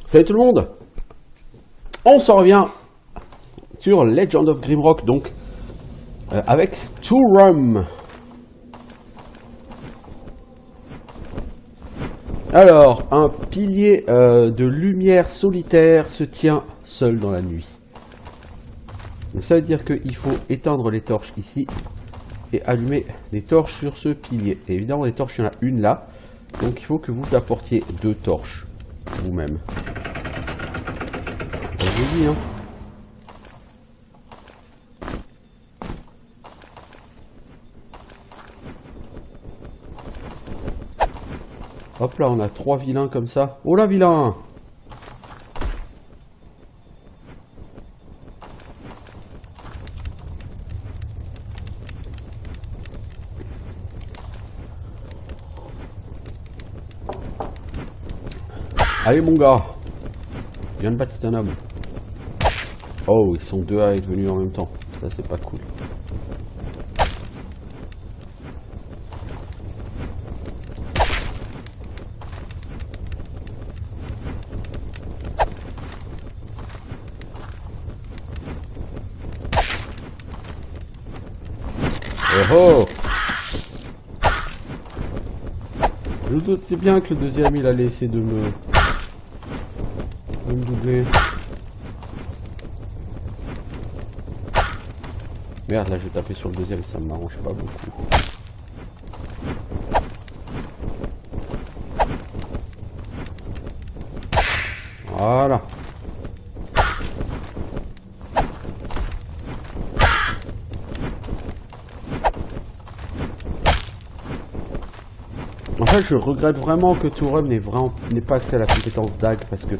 Salut tout le monde. On s'en revient sur Legend of Grimrock, donc avec Two Rum. Alors, un pilier de lumière solitaire se tient seul dans la nuit. Donc ça veut dire qu'il faut éteindre les torches ici et allumer les torches sur ce pilier. Et évidemment, les torches, il y en a une là. Donc il faut que vous apportiez 2 torches vous-même. Je vous dis, hein. Hop là, on a 3 vilains comme ça. Oh là, vilain! Allez mon gars, viens de battre, c'est un homme. Oh, ils sont 2 à être venus en même temps. Ça c'est pas cool. Oh oh! Je doutais bien que le deuxième il allait essayer de me doubler. Merde, là je vais taper sur le deuxième, ça ne m'arrange pas beaucoup. Voilà. En fait, je regrette vraiment que Two Rum n'ait pas accès à la compétence dague, parce que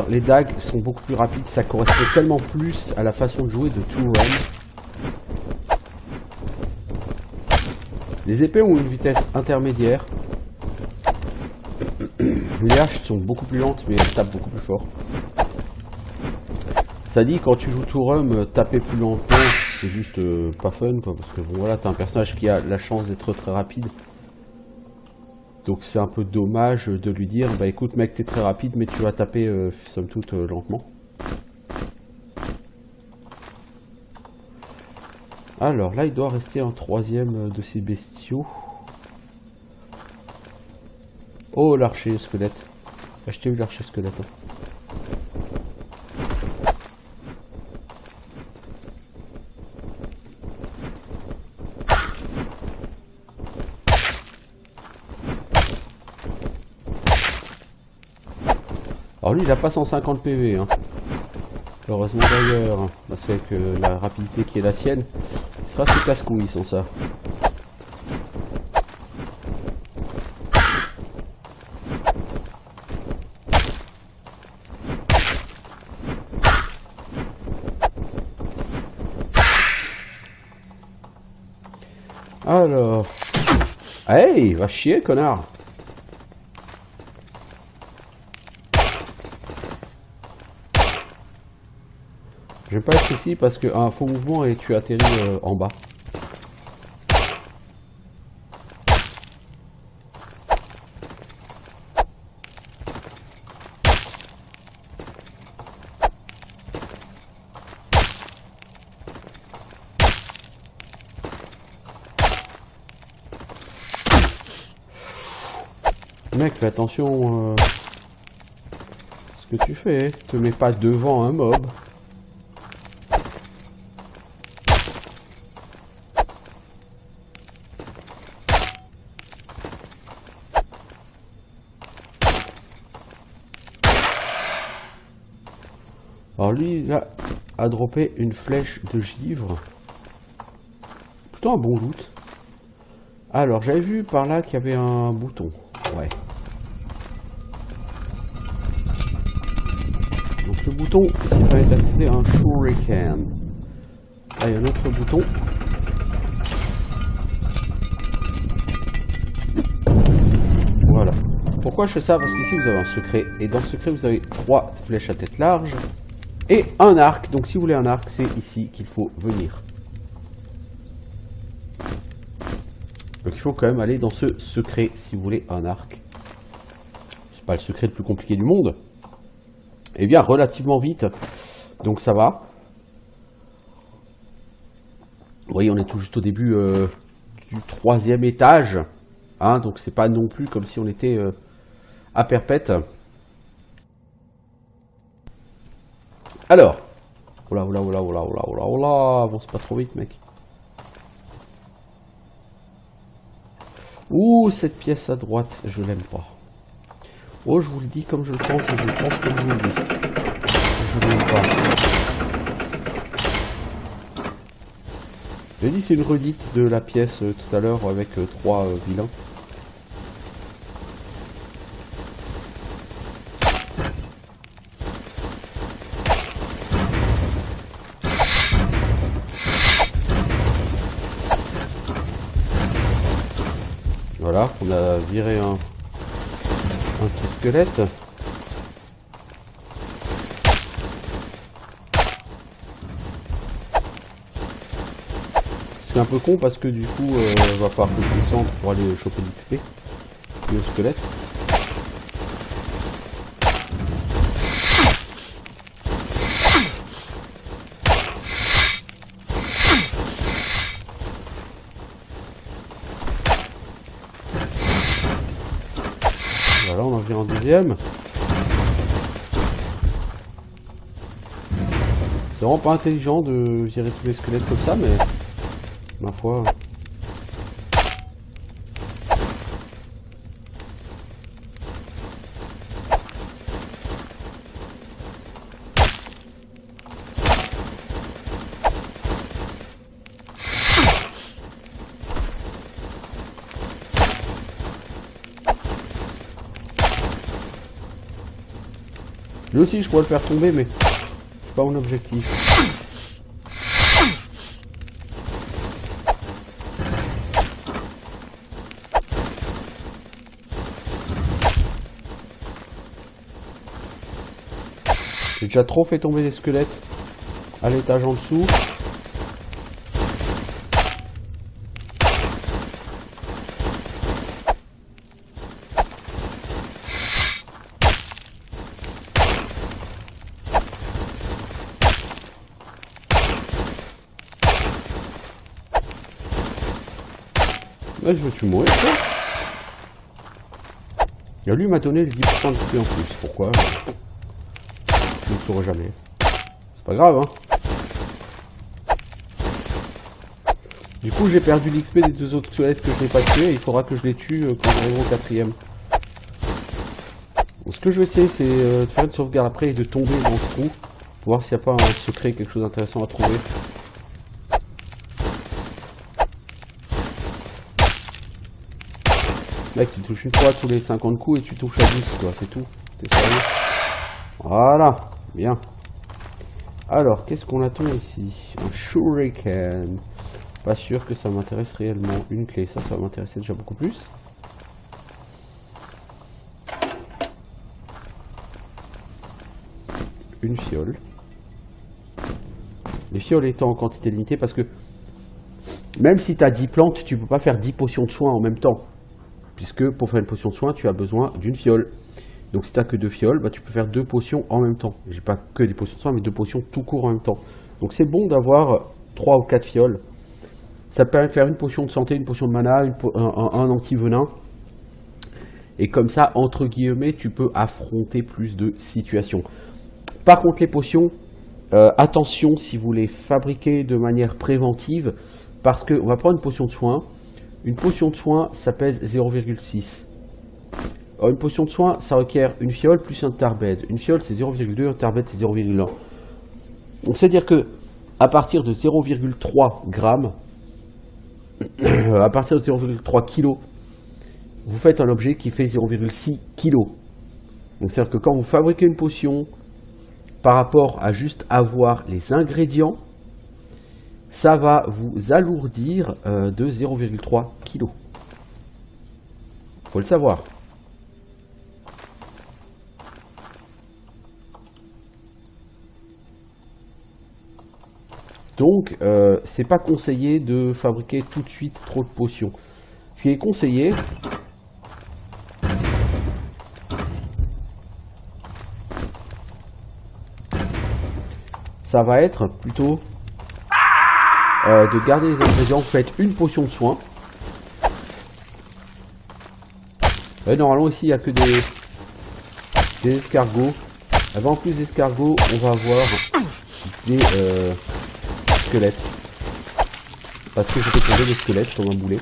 les dagues sont beaucoup plus rapides, ça correspond tellement plus à la façon de jouer de Two Rum. Les épées ont une vitesse intermédiaire. Les haches sont beaucoup plus lentes, mais elles tapent beaucoup plus fort. Ça dit, quand tu joues Two Rum, taper plus lentement, c'est juste pas fun, quoi, parce que bon, voilà, t'as un personnage qui a la chance d'être très rapide. Donc c'est un peu dommage de lui dire, bah écoute mec, t'es très rapide, mais tu vas taper somme toute lentement. Alors là, il doit rester un 3e de ces bestiaux. Oh, l'archer squelette. Achetez eu l'archer squelette. Hein. Alors lui il a pas 150 PV, hein. Heureusement d'ailleurs, hein, parce qu'avec la rapidité qui est la sienne, il sera ses casse-couilles sans ça. Alors... Hey, va chier connard! Je vais pas être ici parce qu'un faux mouvement et tu atterris en bas. Mec, fais attention à ce que tu fais. Te mets pas devant un mob. Alors lui, là, a droppé une flèche de givre. Plutôt un bon loot. Alors, j'avais vu par là qu'il y avait un bouton. Ouais. Donc le bouton, ici, permet d'accéder à un shuriken. Là, il y a un autre bouton. Voilà. Pourquoi je fais ça? Parce qu'ici, vous avez un secret. Et dans le secret, vous avez 3 flèches à tête large. Et un arc, donc si vous voulez un arc, c'est ici qu'il faut venir. Donc il faut quand même aller dans ce secret si vous voulez un arc. C'est pas le secret le plus compliqué du monde. eh bien relativement vite. Donc ça va. Vous voyez, on est tout juste au début du 3e étage. Hein, donc c'est pas non plus comme si on était à perpète. Alors. Oula, oula, oula, oula, oula, oula, oula. Avance pas trop vite, mec. Ouh, cette pièce à droite, je l'aime pas. Oh, je vous le dis comme je le pense et je le pense comme je vous le dis. Je l'aime pas. J'ai dit c'est une redite de la pièce tout à l'heure avec 3 vilains. Voilà, on a viré un petit squelette. C'est un peu con parce que du coup, va falloir que je descende pour aller choper l'XP. Le squelette. Voilà, on en vire un deuxième. C'est vraiment pas intelligent de virer tous les squelettes comme ça, mais ma foi. Lui aussi, je pourrais le faire tomber, mais c'est pas mon objectif. J'ai déjà trop fait tomber des squelettes à l'étage en dessous. Ouais, je veux-tu mourir, quoi. Et lui m'a donné le 10% de XP en plus. Pourquoi? Je ne saurais jamais. C'est pas grave, hein. Du coup, j'ai perdu l'XP des 2 autres squelettes que je n'ai pas tués. Et il faudra que je les tue quand j'arrive au 4e. Ce que je vais essayer, c'est de faire une sauvegarde après et de tomber dans ce trou. Pour voir s'il n'y a pas un secret, quelque chose d'intéressant à trouver. Mec, tu touches une fois tous les 50 coups et tu touches à 10, quoi, c'est tout. T'es sérieux? Voilà, bien. Alors, qu'est-ce qu'on attend ici? Un shuriken. Pas sûr que ça m'intéresse réellement. Une clé, ça va m'intéresser déjà beaucoup plus. Une fiole. Les fioles étant en quantité limitée parce que même si tu as 10 plantes, tu peux pas faire 10 potions de soins en même temps. Puisque pour faire une potion de soin, tu as besoin d'une fiole. Donc si tu n'as que 2 fioles, bah, tu peux faire 2 potions en même temps. J'ai pas que des potions de soin, mais 2 potions tout court en même temps. Donc c'est bon d'avoir 3 ou 4 fioles. Ça te permet de faire une potion de santé, une potion de mana, un anti-venin. Et comme ça, entre guillemets, tu peux affronter plus de situations. Par contre, les potions, attention si vous les fabriquez de manière préventive. Parce qu'on va prendre une potion de soin. Une potion de soin, ça pèse 0,6. Une potion de soin, ça requiert une fiole plus un tarbed. Une fiole, c'est 0,2, un tarbed, c'est 0,1. Donc, c'est-à-dire que à partir de 0,3 grammes, à partir de 0,3 kg, vous faites un objet qui fait 0,6 kg. Donc, c'est-à-dire que quand vous fabriquez une potion, par rapport à juste avoir les ingrédients, ça va vous alourdir de 0,3 kg. Faut le savoir. Donc, c'est pas conseillé de fabriquer tout de suite trop de potions. Ce qui est conseillé, ça va être plutôt de garder les ingrédients. Vous faites une potion de soin. Ouais, normalement ici il n'y a que des escargots. En plus d'escargots, on va avoir des squelettes. Parce que j'ai fait tomber des squelettes comme un boulet.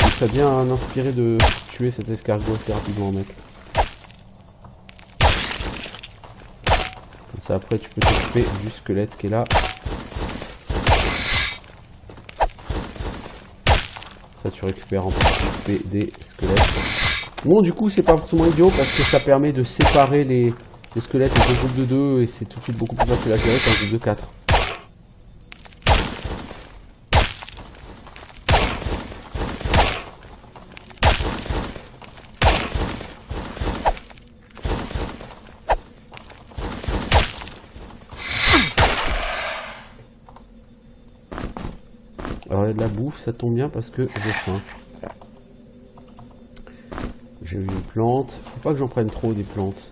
Il serait bien inspiré de tuer cet escargot assez rapidement, mec. Comme ça, après, tu peux t'occuper du squelette qui est là. Ça, tu récupères en plus des squelettes. Bon, du coup, c'est pas forcément idiot parce que ça permet de séparer les squelettes en deux groupes de 2 et c'est tout de suite beaucoup plus facile à gérer qu'un groupe de 4. Alors, il y a de la bouffe, ça tombe bien parce que j'ai faim. J'ai eu une plante. Faut pas que j'en prenne trop des plantes.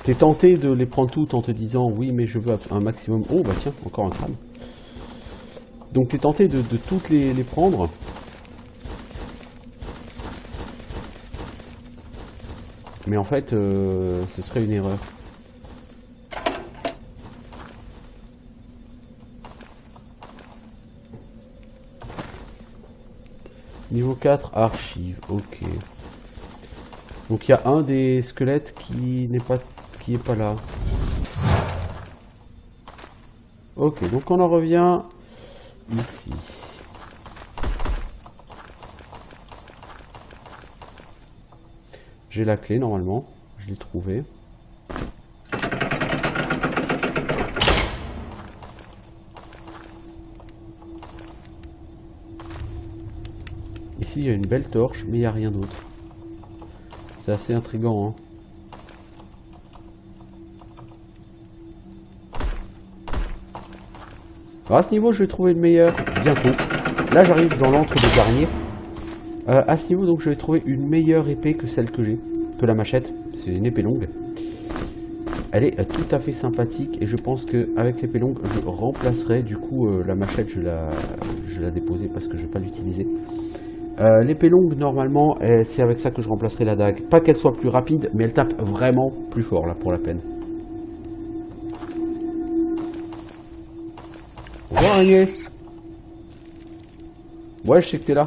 T'es tenté de les prendre toutes en te disant oui, mais je veux un maximum. Oh bah tiens, encore un crâne. Donc t'es tenté de toutes les prendre. Mais en fait, ce serait une erreur. Niveau 4, archives, ok. Donc il y a un des squelettes qui est pas là. Ok, donc on en revient ici. J'ai la clé normalement, je l'ai trouvée. Ici il y a une belle torche, mais il n'y a rien d'autre. C'est assez intriguant, hein. Alors à ce niveau, je vais trouver le meilleur bientôt. Là, j'arrive dans l'antre des araignées. À ce niveau, donc, je vais trouver une meilleure épée que celle que j'ai, que la machette. C'est une épée longue. Elle est tout à fait sympathique et je pense qu'avec l'épée longue, je remplacerai du coup la machette. Je la déposer parce que je ne vais pas l'utiliser. L'épée longue, normalement, c'est avec ça que je remplacerai la dague. Pas qu'elle soit plus rapide, mais elle tape vraiment plus fort, là, pour la peine. Bonjour, araignée. Ouais, je sais que t'es là.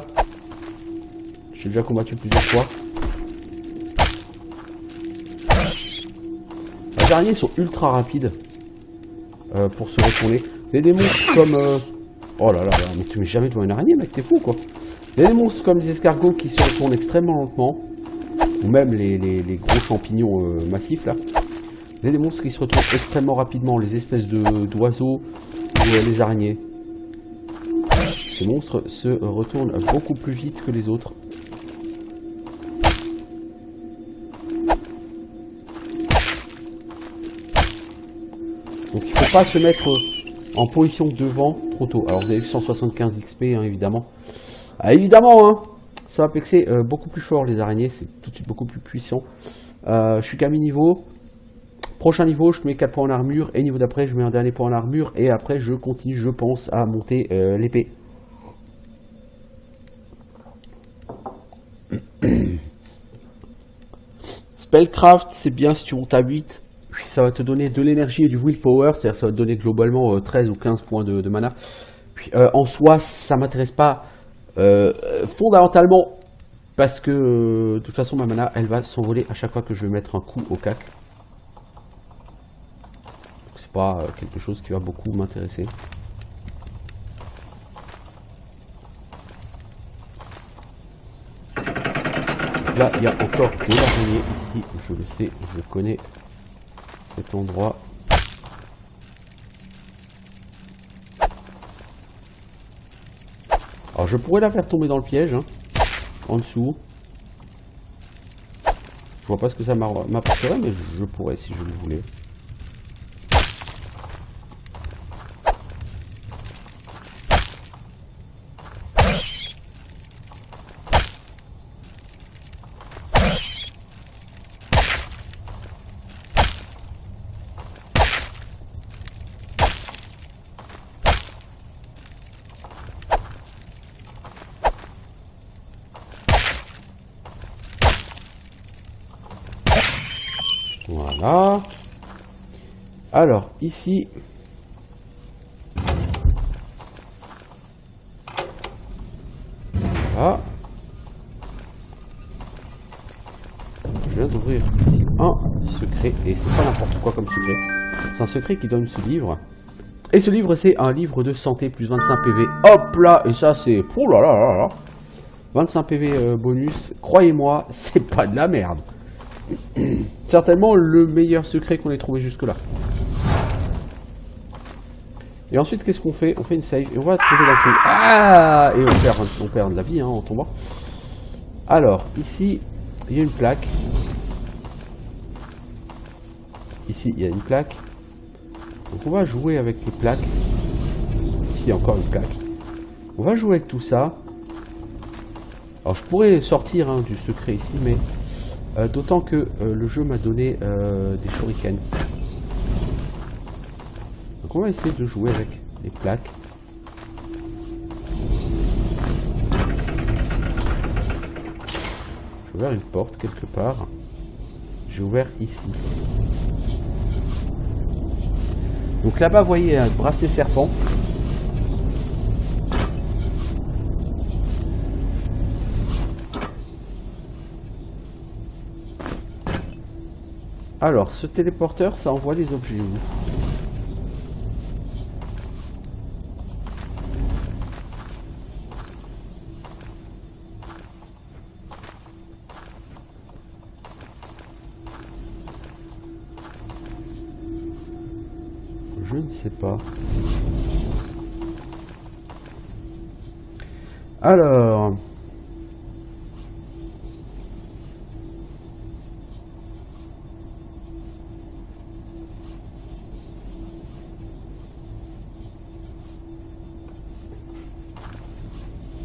J'ai déjà combattu plusieurs fois. Les araignées sont ultra rapides pour se retourner. C'est des monstres comme... Oh là là, mais tu mets jamais devant une araignée, mec, t'es fou, quoi. Il y a des monstres comme les escargots qui se retournent extrêmement lentement, ou même les gros champignons massifs là. Il y a des monstres qui se retournent extrêmement rapidement, les espèces d'oiseaux ou les araignées. Ces monstres se retournent beaucoup plus vite que les autres. Donc il ne faut pas se mettre en position devant trop tôt. Alors vous avez vu 175 XP hein, évidemment. Ah, évidemment, hein, ça va pexer beaucoup plus fort les araignées, c'est tout de suite beaucoup plus puissant. Je suis qu'à mi-niveau. Prochain niveau, je mets 4 points en armure. Et niveau d'après, je mets un dernier point en armure. Et après, je continue, je pense, à monter l'épée. Spellcraft, c'est bien si tu montes à 8. Ça va te donner de l'énergie et du willpower. C'est-à-dire ça va te donner globalement 13 ou 15 points de mana. Puis en soi, ça m'intéresse pas. Fondamentalement parce que de toute façon ma mana elle va s'envoler à chaque fois que je vais mettre un coup au cac. C'est pas quelque chose qui va beaucoup m'intéresser. Là il y a encore de l'araignée ici, je le sais, je connais cet endroit. Alors je pourrais la faire tomber dans le piège, hein, en dessous. Je vois pas ce que ça m'apporterait, mais je pourrais si je le voulais. Voilà. Alors, ici... Voilà. Je viens d'ouvrir ici un secret, et c'est pas n'importe quoi comme secret. C'est un secret qui donne ce livre. Et ce livre, c'est un livre de santé plus 25 PV. Hop là. Et ça, c'est... Oh là là là là. 25 PV bonus. Croyez-moi, c'est pas de la merde. Certainement le meilleur secret qu'on ait trouvé jusque-là. Et ensuite, qu'est-ce qu'on fait? On fait une save et on va trouver la clé. Ah! Et on perd de la vie hein, en tombant. Alors, ici, il y a une plaque. Ici, il y a une plaque. Donc on va jouer avec les plaques. Ici, encore une plaque. On va jouer avec tout ça. Alors, je pourrais sortir hein, du secret ici, mais d'autant que le jeu m'a donné des shurikens. Donc on va essayer de jouer avec les plaques. J'ai ouvert une porte quelque part. J'ai ouvert ici. Donc là-bas, vous voyez un bracelet serpent. Alors, ce téléporteur, ça envoie les objets où? Je ne sais pas. Alors...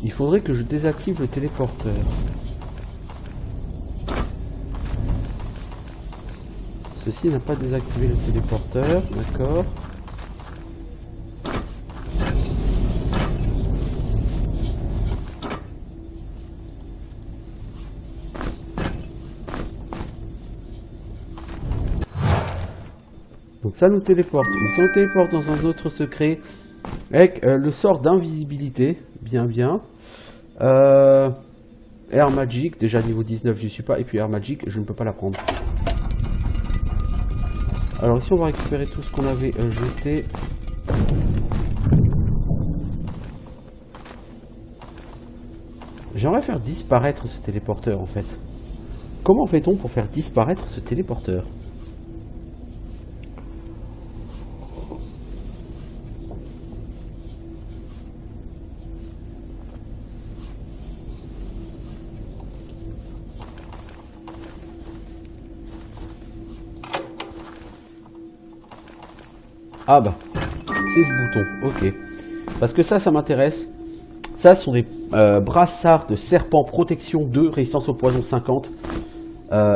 Il faudrait que je désactive le téléporteur. Ceci n'a pas désactivé le téléporteur, d'accord. Donc ça nous téléporte. Donc ça nous téléporte dans un autre secret avec le sort d'invisibilité. Bien, bien. Air Magic, déjà niveau 19, je n'y suis pas. Et puis Air Magic, je ne peux pas la prendre. Alors ici, on va récupérer tout ce qu'on avait jeté. J'aimerais faire disparaître ce téléporteur, en fait. Comment fait-on pour faire disparaître ce téléporteur ? Ah bah, c'est ce bouton, ok. Parce que ça m'intéresse. Ça, ce sont des brassards de serpent protection 2, résistance au poison 50.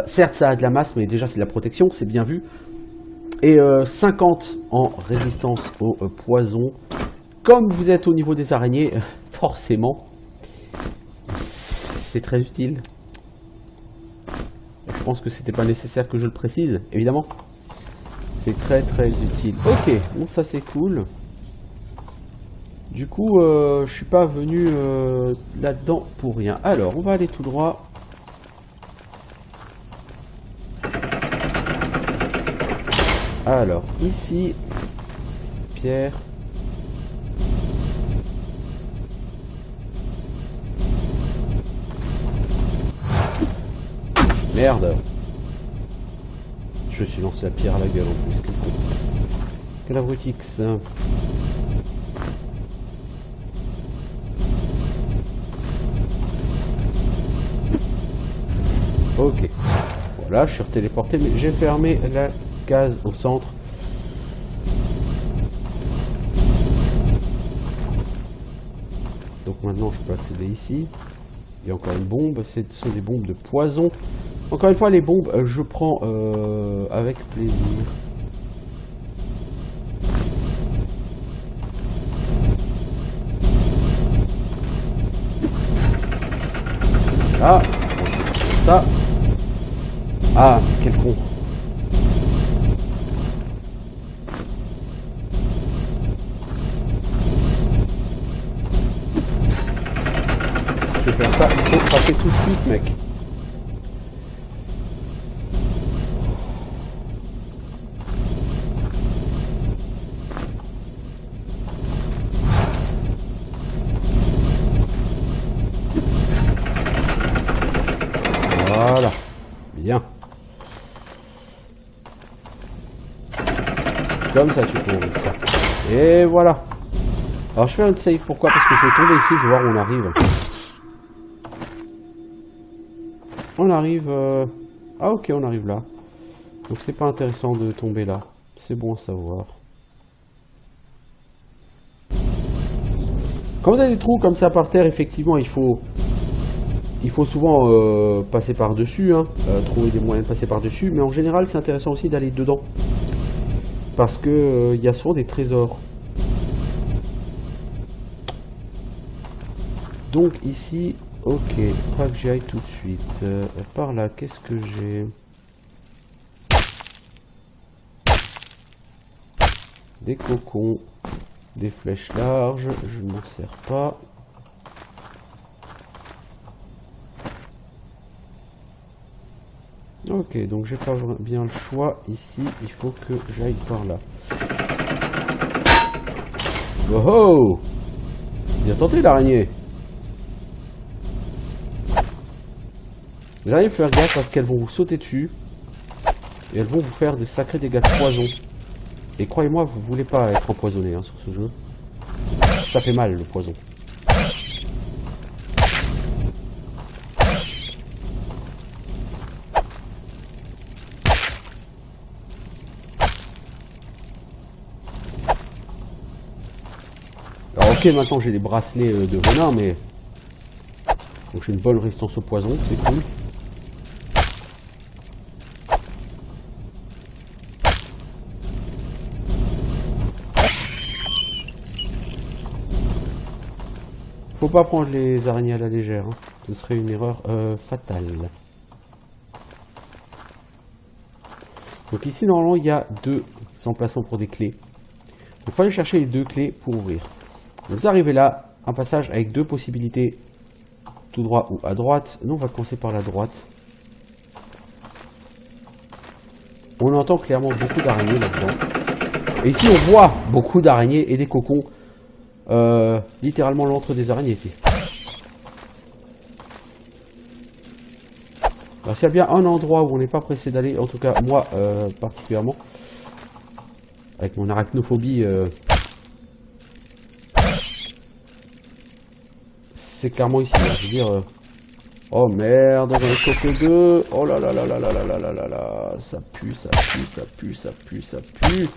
Certes, ça a de la masse, mais déjà, c'est de la protection, c'est bien vu. Et 50 en résistance au poison. Comme vous êtes au niveau des araignées, forcément, c'est très utile. Je pense que c'était pas nécessaire que je le précise, évidemment. C'est très très utile. Ok, bon ça c'est cool. Du coup, je suis pas venu là-dedans pour rien. Alors, on va aller tout droit. Alors, ici, pierre. Merde. Je me suis lancé la pierre à la gueule en plus. Quel abrutix. Ok. Voilà, je suis téléporté, mais j'ai fermé la case au centre. Donc maintenant, je peux accéder ici. Il y a encore une bombe. Ce sont des bombes de poison. Encore une fois, les bombes, je prends avec plaisir. Ah, ça. Ah, quel con. ça, il faut frapper tout de suite, mec. Voilà. Bien. Comme ça, tu peux ouvrir ça. Et voilà. Alors, je fais un save. Pourquoi? Parce que je vais tomber ici. Je vais voir où on arrive. On arrive... Ah, ok, on arrive là. Donc, c'est pas intéressant de tomber là. C'est bon à savoir. Quand vous avez des trous comme ça par terre, effectivement, il faut souvent passer par-dessus, hein, trouver des moyens de passer par-dessus, mais en général, c'est intéressant aussi d'aller dedans. Parce que y a souvent des trésors. Donc ici, ok, pas que j'y aille tout de suite. Par là, qu'est-ce que j'ai? Des cocons, des flèches larges, je ne m'en sers pas. Ok, donc j'ai pas bien le choix ici, il faut que j'aille par là. Oh oh! Bien tenté l'araignée! Les araignées, faut faire gaffe parce qu'elles vont vous sauter dessus et elles vont vous faire des sacrés dégâts de poison. Et croyez-moi, vous voulez pas être empoisonné hein, sur ce jeu. Ça fait mal le poison. Alors ok, maintenant j'ai les bracelets de venin, mais... Donc j'ai une bonne résistance au poison, c'est cool. Faut pas prendre les araignées à la légère, hein. Ce serait une erreur fatale. Donc ici normalement il y a 2 emplacements pour des clés. Donc il faut aller chercher les 2 clés pour ouvrir. Donc vous arrivez là, un passage avec 2 possibilités, tout droit ou à droite. Nous on va commencer par la droite. On entend clairement beaucoup d'araignées là-dedans. Et ici on voit beaucoup d'araignées et des cocons. Littéralement l'antre des araignées ici. Alors s'il y a bien un endroit où on n'est pas pressé d'aller, en tout cas moi particulièrement, avec mon arachnophobie, c'est clairement ici. Hein, je veux dire, oh merde, j'en ai chopé 2. Oh là là là là là là là là là là, ça pue, ça pue, ça pue, ça pue, ça pue.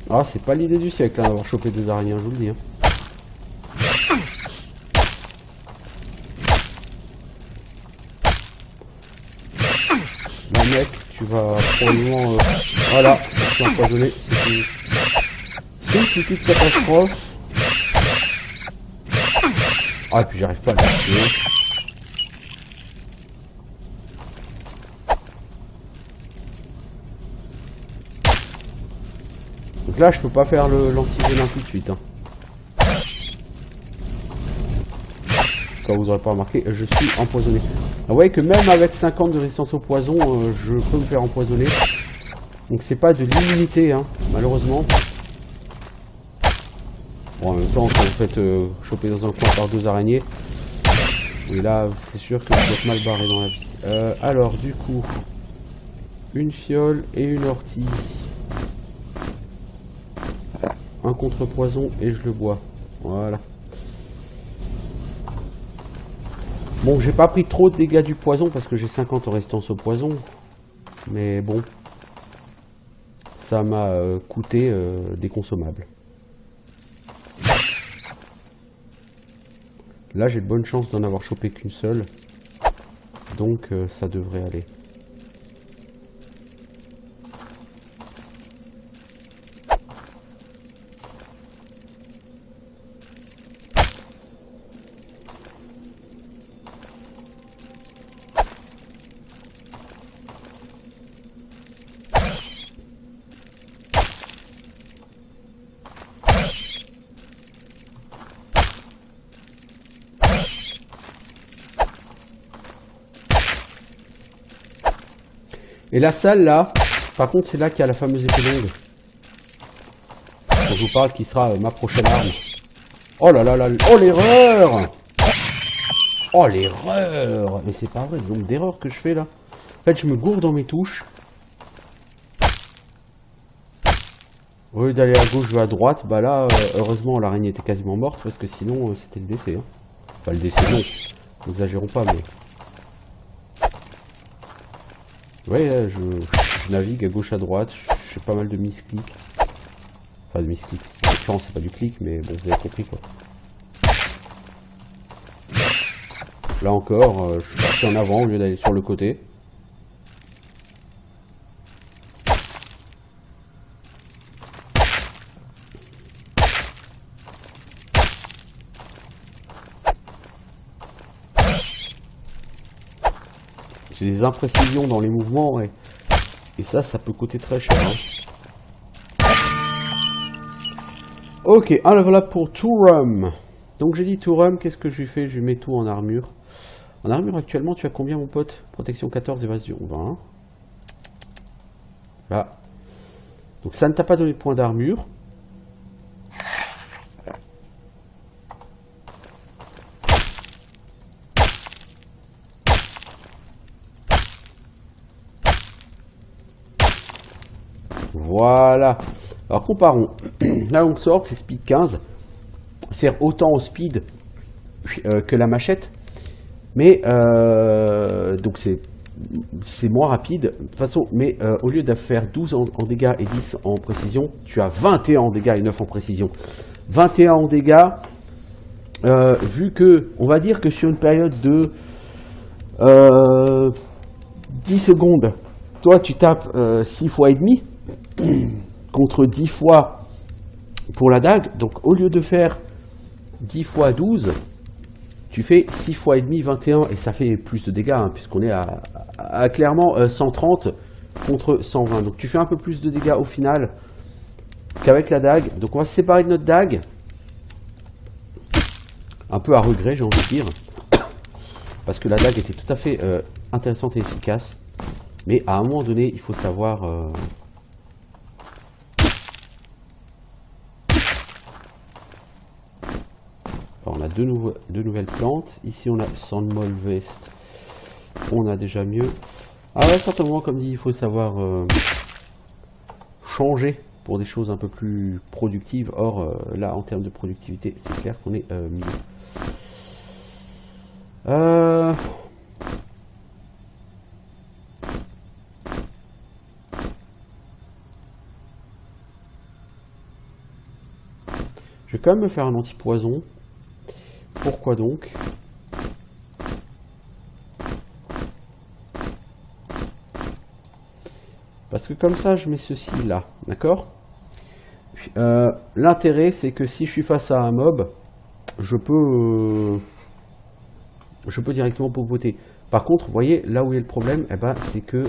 Ah, c'est pas l'idée du siècle, hein, d'avoir chopé 2 araignées, je vous le dis. Hein. Là, mec, tu vas probablement... Voilà, je suis empoisonné. C'est une petite catastrophe. Ah, et puis j'arrive pas à le tuer. Donc là, je peux pas faire l'anti-venin tout de suite. Hein. Quand vous aurez pas remarqué, je suis empoisonné. Vous voyez que même avec 50 de résistance au poison, je peux me faire empoisonner. Donc c'est pas de l'immunité, hein, malheureusement. Bon, en même temps, quand vous faites choper dans un coin par 2 araignées, oui là, c'est sûr que vous êtes mal barré dans la vie. Alors, du coup, une fiole et une ortie. Un contre-poison et je le bois. Voilà. Bon, j'ai pas pris trop de dégâts du poison parce que j'ai 50 en résistance au poison. Mais bon. Ça m'a coûté des consommables. Là, j'ai de bonnes chances d'en avoir chopé qu'une seule. Donc, ça devrait aller. Et la salle là, par contre c'est là qu'il y a la fameuse épée longue. Dont je vous parle qui sera ma prochaine arme. Oh là là là, oh l'erreur! Oh l'erreur! Mais c'est pas vrai, le nombre d'erreurs que je fais là. En fait je me gourde dans mes touches. Au lieu d'aller à gauche, je vais à droite. Bah là, heureusement l'araignée était quasiment morte parce que sinon c'était le décès. Hein. Enfin le décès non, n'exagérons pas mais... Ouais, je navigue à gauche à droite, je fais pas mal de misclics. Enfin de misclics. En l'occurrence c'est pas du clic mais bon vous avez compris quoi. Là encore, je suis parti en avant au lieu d'aller sur le côté. J'ai des imprécisions dans les mouvements et ça peut coûter très cher. Hein. Ok, un level up pour Tourum. Donc j'ai dit Tourum, qu'est-ce que je lui fais? Je lui mets tout en armure. En armure actuellement, tu as combien mon pote? Protection 14, évasion 20. Là. Donc ça ne t'a pas donné de points d'armure. Voilà. Alors comparons. La longsword c'est speed 15. C'est autant au speed que la machette. Mais donc c'est moins rapide. De toute façon, mais au lieu de faire 12 en dégâts et 10 en précision, tu as 21 en dégâts et 9 en précision. 21 en dégâts, vu que, on va dire que sur une période de 10 secondes, toi tu tapes 6 fois et demi contre 10 fois pour la dague. Donc au lieu de faire 10 fois 12, tu fais 6 fois et demi 21 et ça fait plus de dégâts hein, puisqu'on est à clairement 130 contre 120. Donc tu fais un peu plus de dégâts au final qu'avec la dague. Donc on va se séparer de notre dague. Un peu à regret j'ai envie de dire. Parce que la dague était tout à fait intéressante et efficace. Mais à un moment donné il faut savoir... Alors, on a deux nouvelles plantes. Ici, on a Sandmole Vest. On a déjà mieux. Ah ouais, certainement, comme dit, il faut savoir changer pour des choses un peu plus productives. Or, là, en termes de productivité, c'est clair qu'on est mieux. Je vais quand même me faire un anti-poison. Pourquoi donc? Parce que comme ça, je mets ceci là, d'accord? L'intérêt, c'est que si je suis face à un mob, je peux directement popoter. Par contre, vous voyez, là où est le problème, eh ben, c'est que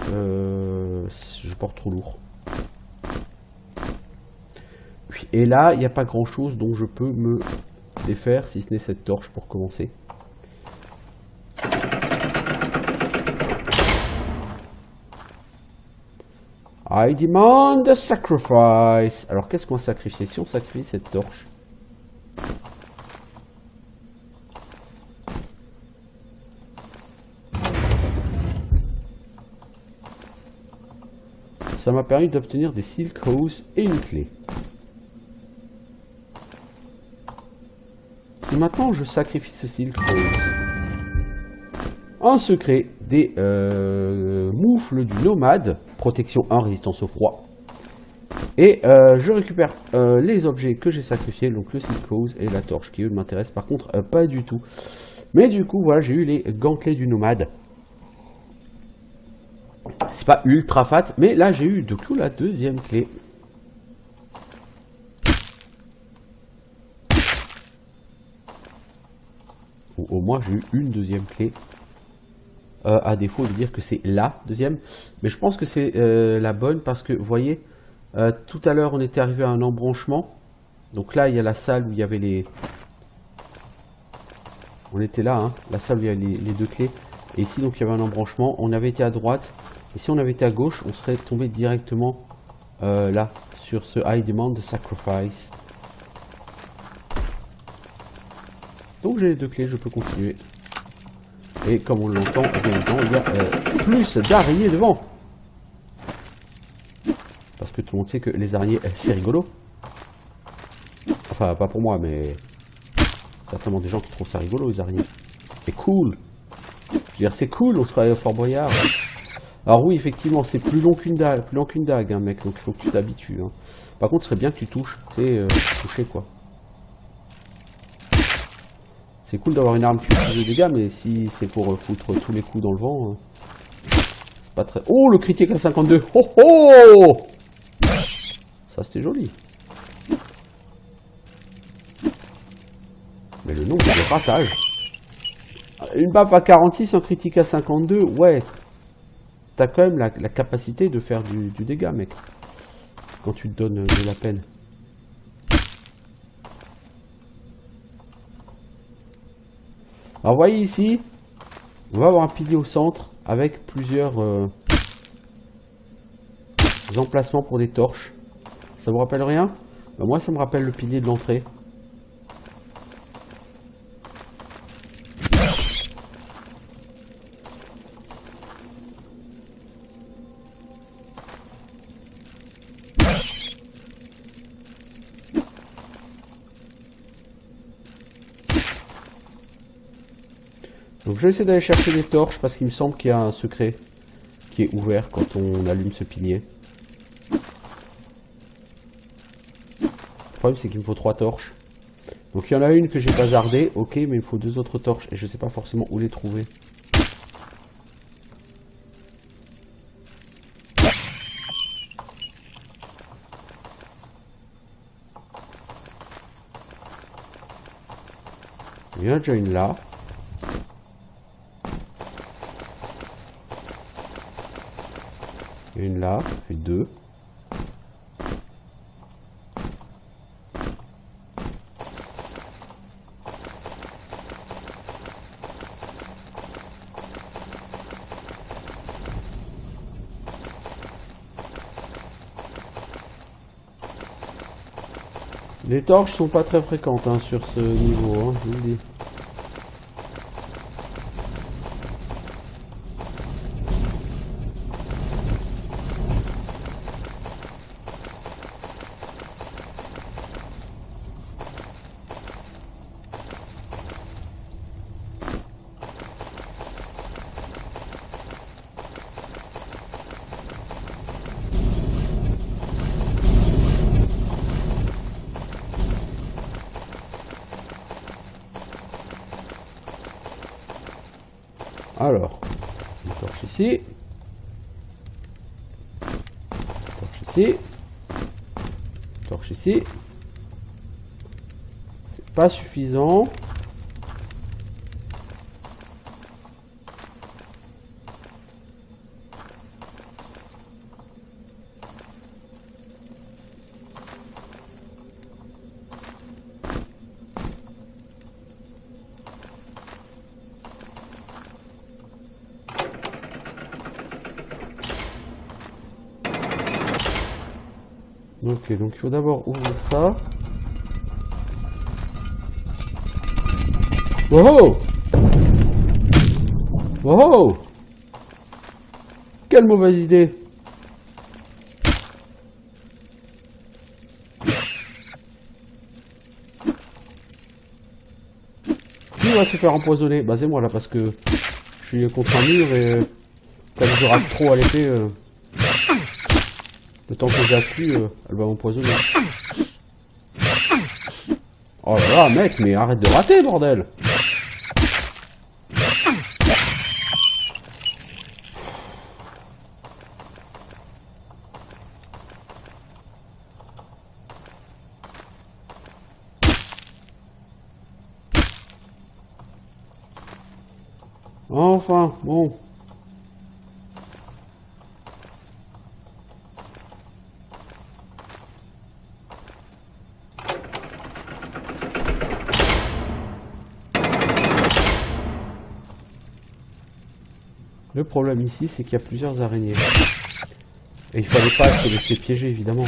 je porte trop lourd. Et là, il n'y a pas grand-chose dont je peux me défaire, si ce n'est cette torche pour commencer. I demand a sacrifice. Alors qu'est-ce qu'on va sacrifier? Si on sacrifie cette torche, ça m'a permis d'obtenir des silk hose et une clé. Si maintenant je sacrifie ce silk hose, en secret des moufles du nomade, protection 1, résistance au froid. Et je récupère les objets que j'ai sacrifiés, donc le silk hose et la torche, qui eux m'intéressent par contre pas du tout. Mais du coup, voilà, j'ai eu les gantelets du nomade. C'est pas ultra fat, mais là j'ai eu du coup la deuxième clé. Ou au moins j'ai eu une deuxième clé. À défaut de dire que c'est la deuxième. Mais je pense que c'est la bonne parce que, vous voyez, tout à l'heure on était arrivé à un embranchement. Donc là il y a la salle où il y avait les... On était là, hein, la salle où il y avait les deux clés. Et ici donc il y avait un embranchement. On avait été à droite. Et si on avait été à gauche, on serait tombé directement là, sur ce High Demand de Sacrifice. Donc j'ai les 2 clés, je peux continuer. Et comme on l'entend, bien évidemment, il y a plus d'araignées devant. Parce que tout le monde sait que les araignées, c'est rigolo. Enfin, pas pour moi, mais certainement des gens qui trouvent ça rigolo, les araignées. C'est cool. Je veux dire, c'est cool, on se croirait au Fort Boyard. Alors oui, effectivement, c'est plus long qu'une dague, hein, mec, donc il faut que tu t'habitues. Hein. Par contre, ce serait bien que tu touches, tu sais, toucher quoi. C'est cool d'avoir une arme qui fait des dégâts, mais si c'est pour foutre tous les coups dans le vent, c'est pas très... Oh, le critique à 52. Oh oh! Ça, c'était joli. Mais le nombre de ratages. Une baffe à 46, un critique à 52, ouais. T'as quand même la capacité de faire du dégât, mec. Quand tu te donnes de la peine. Alors, vous voyez ici, on va avoir un pilier au centre avec plusieurs emplacements pour des torches. Ça vous rappelle rien? Ben, moi, ça me rappelle le pilier de l'entrée. Donc je vais essayer d'aller chercher des torches parce qu'il me semble qu'il y a un secret qui est ouvert quand on allume ce pilier. Le problème c'est qu'il me faut 3 torches. Donc il y en a une que j'ai bazardée, ok, mais il me faut 2 autres torches et je ne sais pas forcément où les trouver. Il y en a déjà une là. Une là, et 2. Les torches sont pas très fréquentes hein, sur ce niveau, hein, je vous le dis. Alors, une torche ici. Torche ici. Torche ici. C'est pas suffisant. Ok, donc il faut d'abord ouvrir ça. Wow! Wow! Quelle mauvaise idée! Qui va se faire empoisonner? Bah c'est moi là parce que je suis contre un mur et comme je rate trop à l'épée, le temps que j'appuie, elle va m'empoisonner. Oh là là, mec, mais arrête de rater, bordel! Enfin, bon. Le problème ici, c'est qu'il y a plusieurs araignées. Et il fallait pas se laisser piéger, évidemment.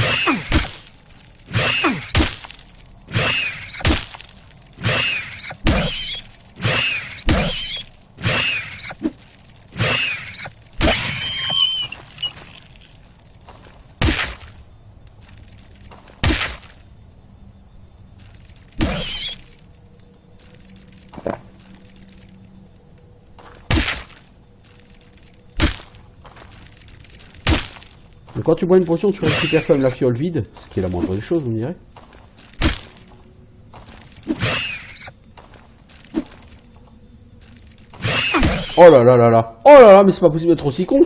Donc quand tu bois une potion, tu récupères comme la fiole vide, ce qui est la moindre des choses, vous me direz. Oh là là là là. Oh là là, mais c'est pas possible d'être aussi con.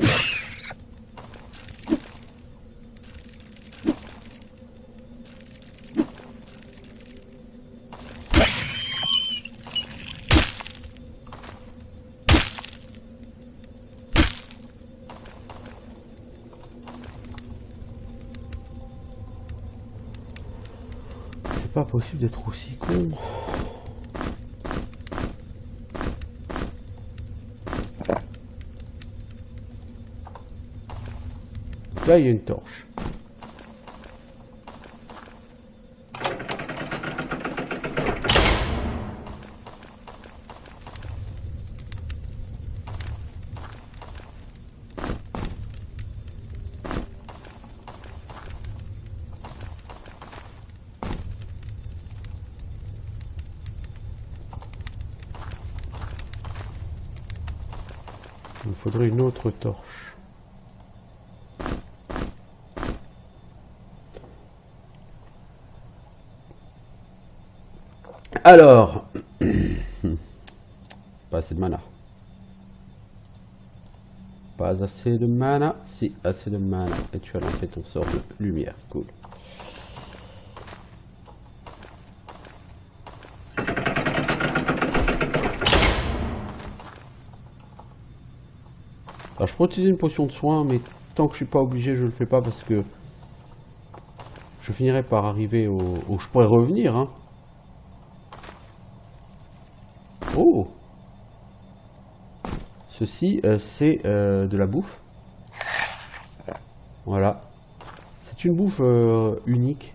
C'est pas possible d'être aussi con. Là, il y a une torche. Il me faudrait une autre torche. Alors, pas assez de mana. Pas assez de mana. Si, assez de mana. Et tu as lancé ton sort de lumière. Cool. Alors, je peux utiliser une potion de soin, mais tant que je suis pas obligé, je le fais pas parce que je finirai par arriver au... Je pourrais revenir, hein. Oh! Ceci, c'est de la bouffe. Voilà. C'est une bouffe unique.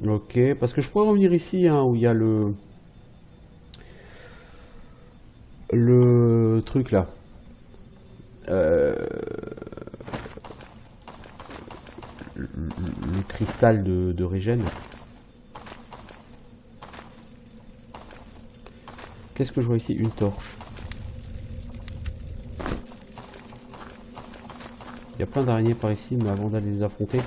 Ok, parce que je pourrais revenir ici, hein, où il y a le truc là. Le cristal de régène. Qu'est-ce que je vois ici? Une torche. Il y a plein d'araignées par ici, mais avant d'aller les affronter...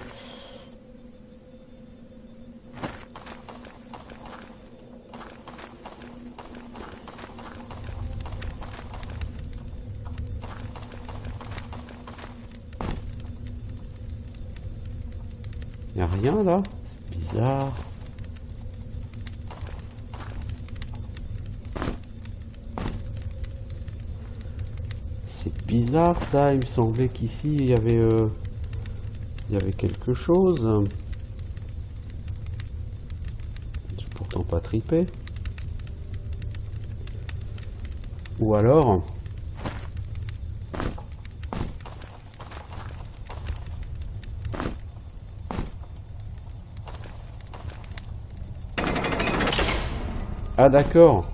Il n'y a rien là? C'est bizarre. C'est bizarre ça, il me semblait qu'ici il y avait quelque chose. J'ai pourtant pas tripé. Ou alors... Ah d'accord.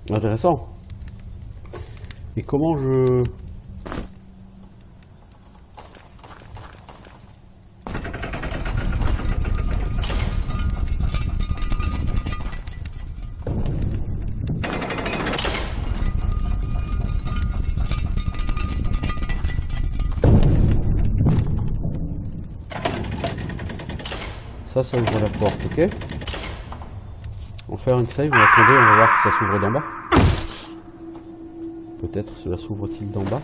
Intéressant. Et comment je... Ça ouvre la porte, ok. On va faire une save, on va attendre, on va voir si ça s'ouvre d'en bas. Peut-être cela s'ouvre-t-il d'en bas?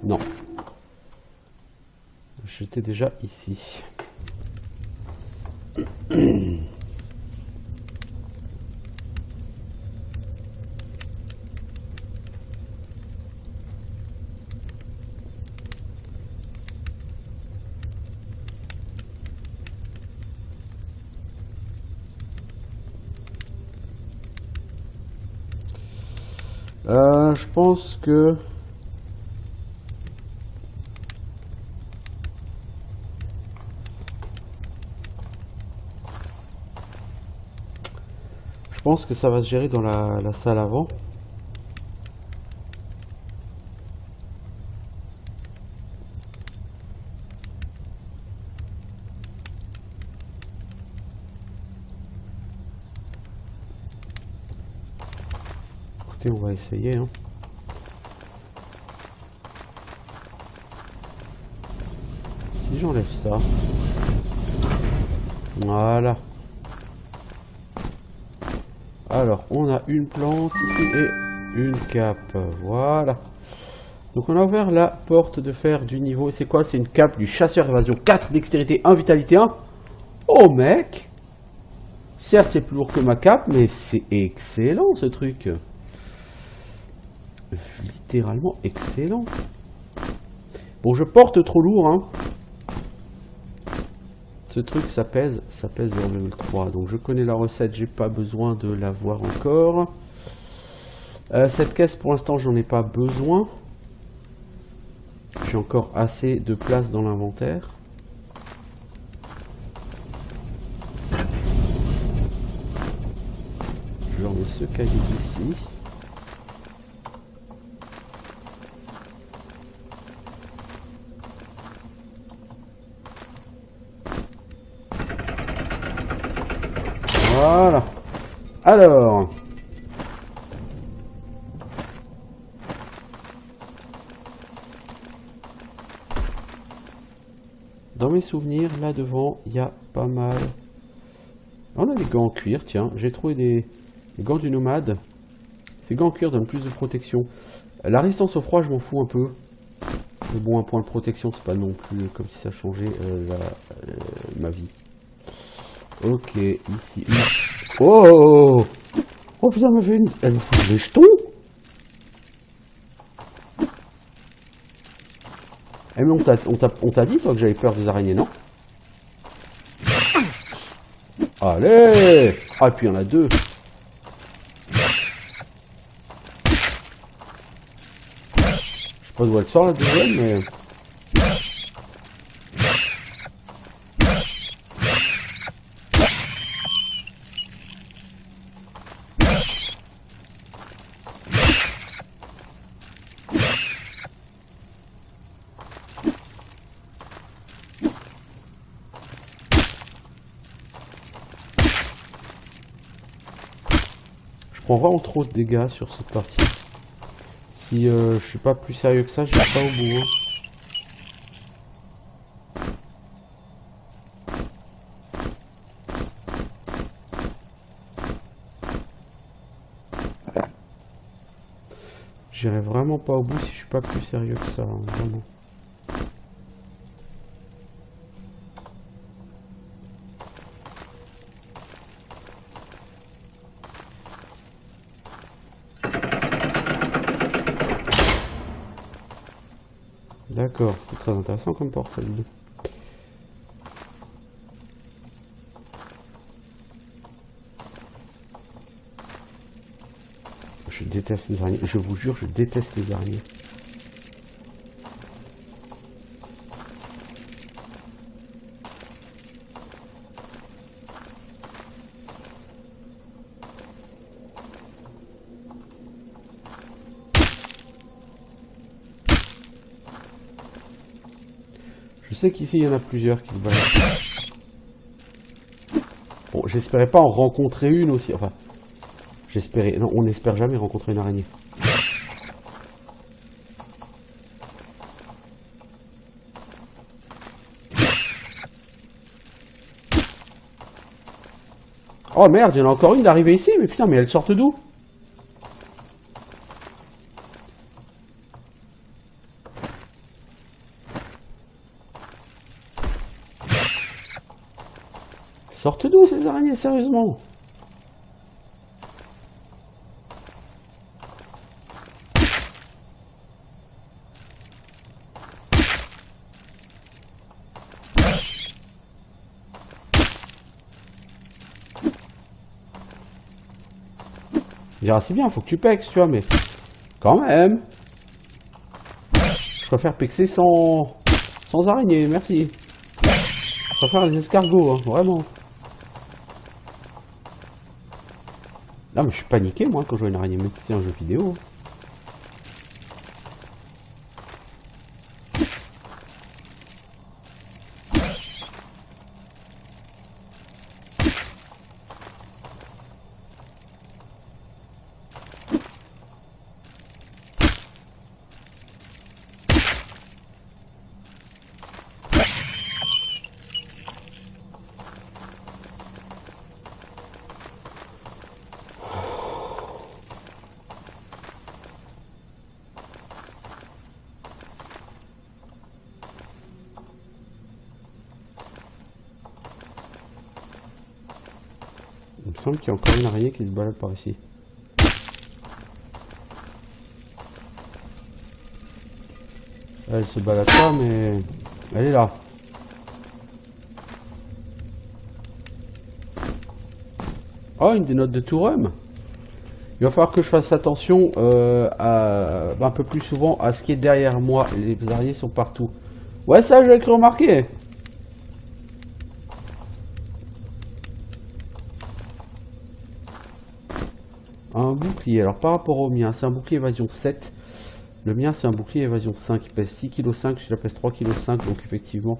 Non. J'étais déjà ici. Je pense que... Je pense que ça va se gérer dans la salle avant. Écoutez, on va essayer, hein. Si j'enlève ça. Voilà. Alors, on a une plante ici et une cape. Voilà. Donc, on a ouvert la porte de fer du niveau. C'est quoi? C'est une cape du chasseur évasion 4, dextérité 1, vitalité 1. Oh, mec! Certes, c'est plus lourd que ma cape, mais c'est excellent, ce truc. Littéralement excellent. Bon, je porte trop lourd, hein. Ce truc, ça pèse 0,3. Donc, je connais la recette, j'ai pas besoin de la voir encore. Cette caisse, pour l'instant, j'en ai pas besoin. J'ai encore assez de place dans l'inventaire. Je remets ce cahier ici. Voilà. Alors. Dans mes souvenirs, là devant, il y a pas mal. On a des gants en cuir, tiens. J'ai trouvé des gants du nomade. Ces gants en cuir donnent plus de protection. La résistance au froid, je m'en fous un peu. Mais bon, un point de protection, c'est pas non plus comme si ça changeait ma vie. Ok, ici. Oh! Oh putain, elle me fait des jetons! Eh mais on t'a dit toi que j'avais peur des araignées, non? Allez! Ah, et puis il y en a deux. Je sais pas d'où elle sort la deuxième, mais... Je prends vraiment trop de dégâts sur cette partie. Si je suis pas plus sérieux que ça, je vais pas au bout. Hein. J'irai vraiment pas au bout si je suis pas plus sérieux que ça, hein, vraiment. D'accord, c'est très intéressant comme porte, celle-là. Je déteste les araignées. Je vous jure, je déteste les araignées. Je sais qu'ici, il y en a plusieurs qui se baladent. Bon, j'espérais pas en rencontrer une aussi. Enfin, j'espérais... Non, on n'espère jamais rencontrer une araignée. Oh merde, il y en a encore une d'arrivée ici. Mais putain, mais elles sortent d'où? Sortent d'où ces araignées, sérieusement? Je dirais, c'est bien, faut que tu pex, tu vois, mais Quand même. Je préfère pexer sans araignée, merci. Je préfère les escargots, hein, vraiment. Non mais je suis paniqué moi quand je vois une araignée, même si c'est un jeu vidéo. Il me semble qu'il y a encore une araignée qui se balade par ici. Elle se balade pas, mais elle est là. Oh, une des notes de Tourum. Il va falloir que je fasse attention un peu plus souvent à ce qui est derrière moi. Les araignées sont partout. Ouais, ça, je l'ai cru remarquer. Un bouclier. Alors, par rapport au mien, c'est un bouclier évasion 7. Le mien, c'est un bouclier évasion 5. Il pèse 6,5 kg. Celui-là pèse 3,5 kg. Donc, effectivement,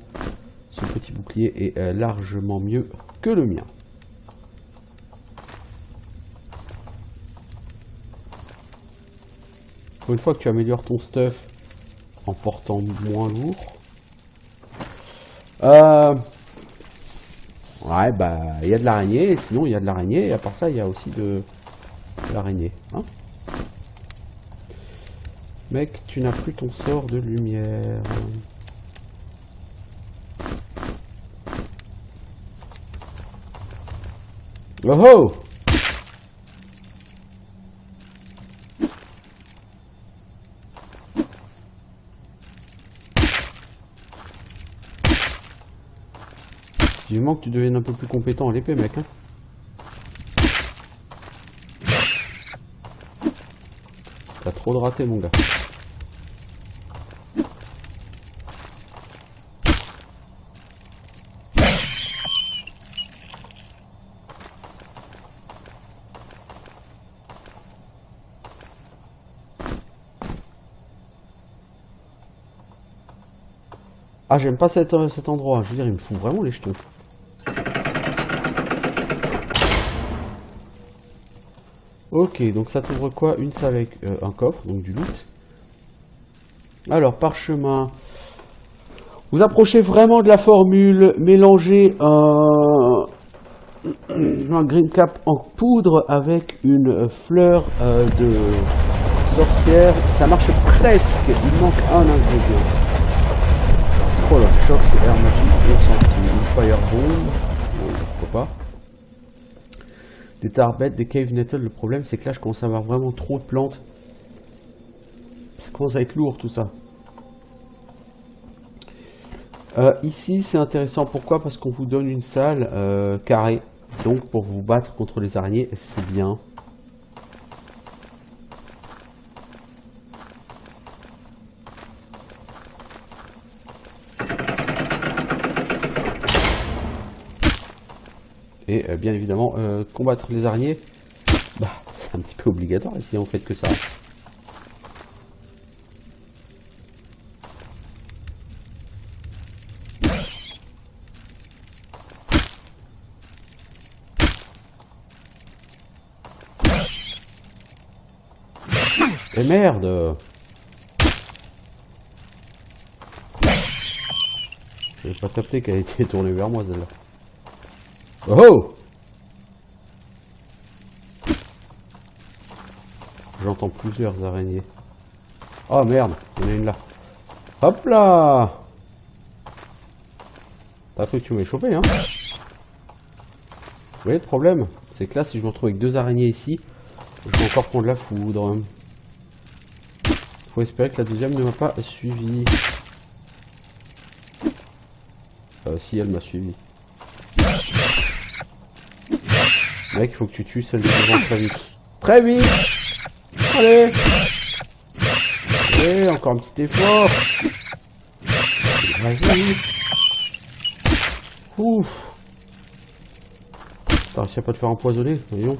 ce petit bouclier est largement mieux que le mien. Pour une fois que tu améliores ton stuff en portant moins lourd. Ouais, bah, il y a de l'araignée. Sinon, il y a de l'araignée. Et à part ça, il y a aussi de l'araignée. Hein, mec, tu n'as plus ton sort de lumière. Oh oh! Vivement que tu deviennes un peu plus compétent à l'épée, mec. Hein. T'as trop de raté, mon gars. Ah, j'aime pas cet endroit. Je veux dire, il me fout vraiment les jetons. Ok, donc ça t'ouvre quoi? Une salle avec un coffre, donc du loot. Alors, parchemin. Vous approchez vraiment de la formule. Mélangez un green cap en poudre avec une fleur de sorcière. Ça marche presque. Il manque un ingrédient. Scroll of Shock, c'est Air Magic, 2 centimes. Une Firebomb. Non, pourquoi pas. Des Tarbets, des Cave Nettle. Le problème, c'est que là, je commence à avoir vraiment trop de plantes. Ça commence à être lourd, tout ça. Ici, c'est intéressant. Pourquoi? Parce qu'on vous donne une salle carrée. Donc, pour vous battre contre les araignées, c'est bien. Et bien évidemment, combattre les araignées, bah, c'est un petit peu obligatoire ici, en fait, que ça. Et merde! J'avais pas capté qu'elle était tournée vers moi, celle-là. Oh! J'entends plusieurs araignées. Oh merde, il y en a une là. Hop là! T'as cru que tu m'avais chopé, hein? Vous voyez le problème? C'est que là, si je me retrouve avec 2 araignées ici, je vais encore prendre la foudre. Faut espérer que la deuxième ne m'a pas suivi. Si elle m'a suivi. Mec, il faut que tu tues celle de devant très vite. Très vite! Allez! Allez, encore un petit effort. Vas-y. Ouf. T'as réussi à pas te faire empoisonner, voyons.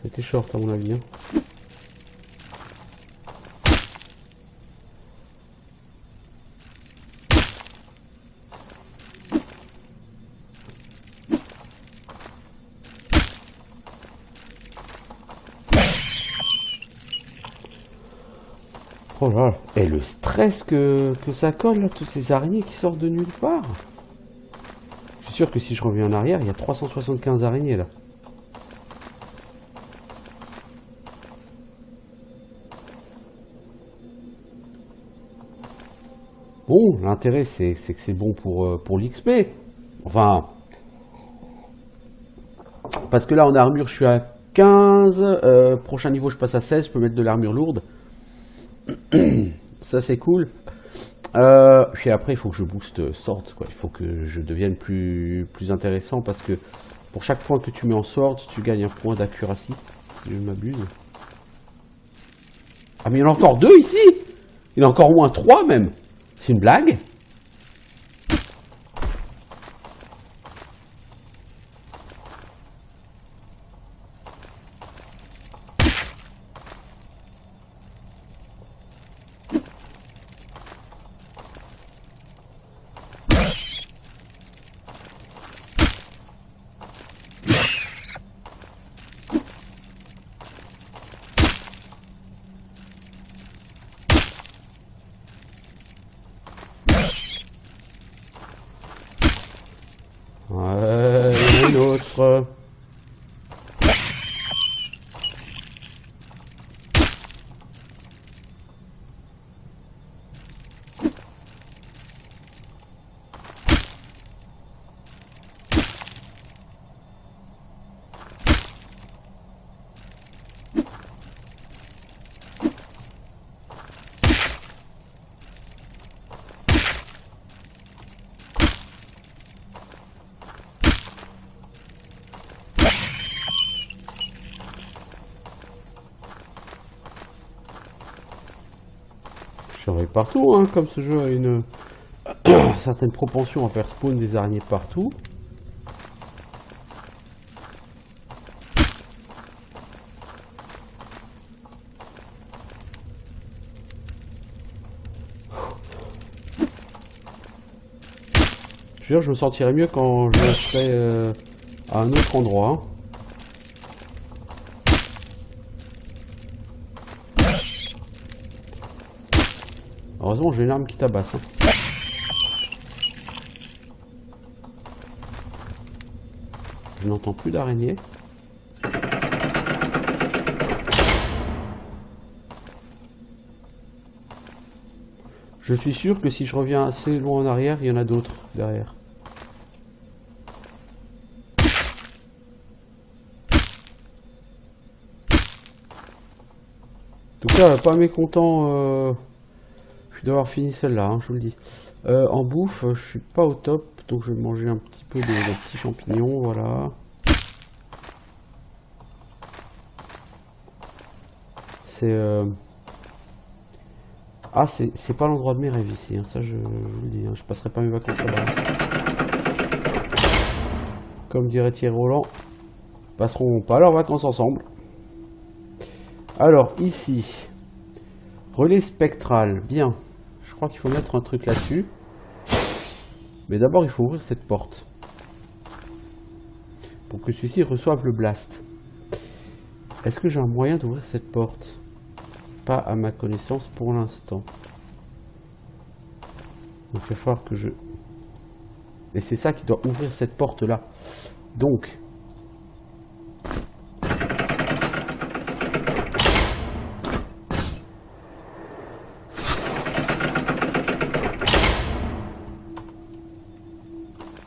C'était short à mon avis. Hein. Oh là là. Et le stress que ça colle, là, toutes ces araignées qui sortent de nulle part. Je suis sûr que si je reviens en arrière, il y a 375 araignées là. Bon, l'intérêt c'est que c'est bon pour l'XP. Enfin, parce que là en armure je suis à 15, prochain niveau je passe à 16, je peux mettre de l'armure lourde. Ça c'est cool. Puis après il faut que je booste sword, quoi. Il faut que je devienne plus intéressant parce que pour chaque point que tu mets en sword, tu gagnes un point d'accuracy, si je ne m'abuse. Ah mais il y en a encore 2 ici. Il y en a encore au moins 3 même. C'est une blague? Ouais, il y en a une autre. Je surveille partout, hein, comme ce jeu a une certaine propension à faire spawn des araignées partout. Je suis sûr, je me sentirais mieux quand je serais à un autre endroit. Hein. Heureusement, j'ai une arme qui tabasse. Hein. Je n'entends plus d'araignées. Je suis sûr que si je reviens assez loin en arrière, il y en a d'autres derrière. En tout cas, pas mécontent d'avoir fini celle-là, hein, je vous le dis. En bouffe, je suis pas au top, donc je vais manger un petit peu de petits champignons, voilà. C'est... Ah, c'est pas l'endroit de mes rêves ici, hein, ça je vous le dis, hein, je passerai pas mes vacances là-bas. Comme dirait Thierry Roland, passeront pas leurs vacances ensemble. Alors, ici, relais spectral, bien. Je crois qu'il faut mettre un truc là-dessus. Mais d'abord, il faut ouvrir cette porte. Pour que celui-ci reçoive le blast. Est-ce que j'ai un moyen d'ouvrir cette porte? Pas à ma connaissance pour l'instant. Donc il va falloir que je... Et c'est ça qui doit ouvrir cette porte-là. Donc...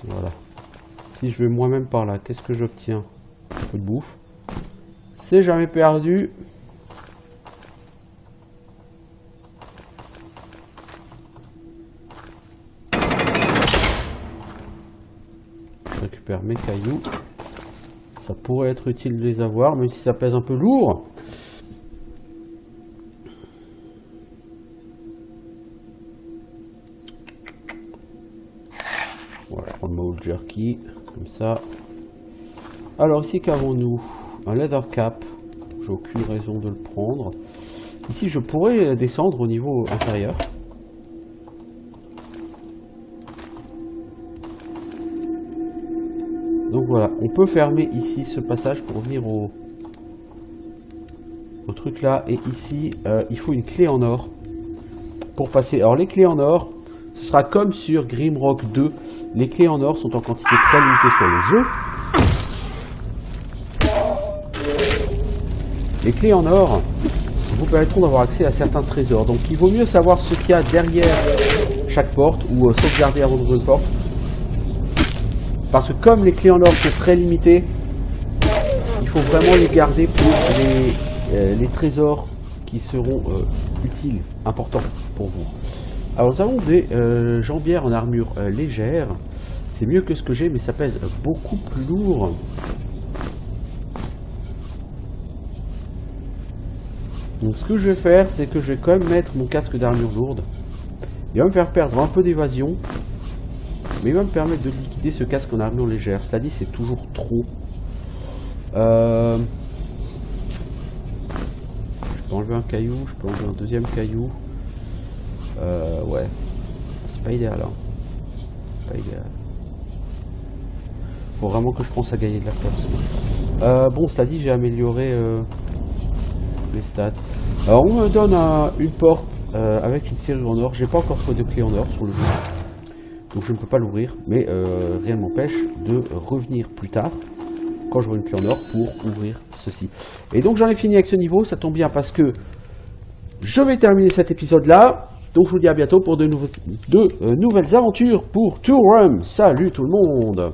Voilà. Si je vais moi-même par là, qu'est-ce que j'obtiens? Un peu de bouffe. C'est jamais perdu. Je récupère mes cailloux. Ça pourrait être utile de les avoir, même si ça pèse un peu lourd. Voilà, je prends le mot jerky, comme ça. Alors ici, qu'avons-nous? Un leather cap. J'ai aucune raison de le prendre. Ici, je pourrais descendre au niveau inférieur. Donc voilà, on peut fermer ici ce passage pour revenir au truc là. Et ici, il faut une clé en or pour passer. Alors les clés en or, ce sera comme sur Grimrock 2. Les clés en or sont en quantité très limitée sur le jeu. Les clés en or vous permettront d'avoir accès à certains trésors. Donc il vaut mieux savoir ce qu'il y a derrière chaque porte ou sauvegarder avant d'ouvrir une porte. Parce que comme les clés en or sont très limitées, il faut vraiment les garder pour les trésors qui seront utiles, importants pour vous. Alors nous avons des jambières en armure légère. C'est mieux que ce que j'ai, mais ça pèse beaucoup plus lourd. Donc ce que je vais faire, c'est que je vais quand même mettre mon casque d'armure lourde. Il va me faire perdre un peu d'évasion. Mais il va me permettre de liquider ce casque en armure légère. C'est-à-dire c'est toujours trop. Je peux enlever un caillou. Je peux enlever un deuxième caillou. Ouais. C'est pas idéal. Hein. C'est pas idéal. Faut vraiment que je pense à gagner de la force. Bon, c'est-à-dire j'ai amélioré mes stats. Alors on me donne une porte avec une serrure en or. J'ai pas encore trouvé de clé en or sur le jeu. Donc je ne peux pas l'ouvrir, mais rien ne m'empêche de revenir plus tard, quand j'aurai une clé en or, pour ouvrir ceci. Et donc j'en ai fini avec ce niveau, ça tombe bien parce que je vais terminer cet épisode-là. Donc je vous dis à bientôt pour de nouvelles aventures pour Tour Run. Salut tout le monde!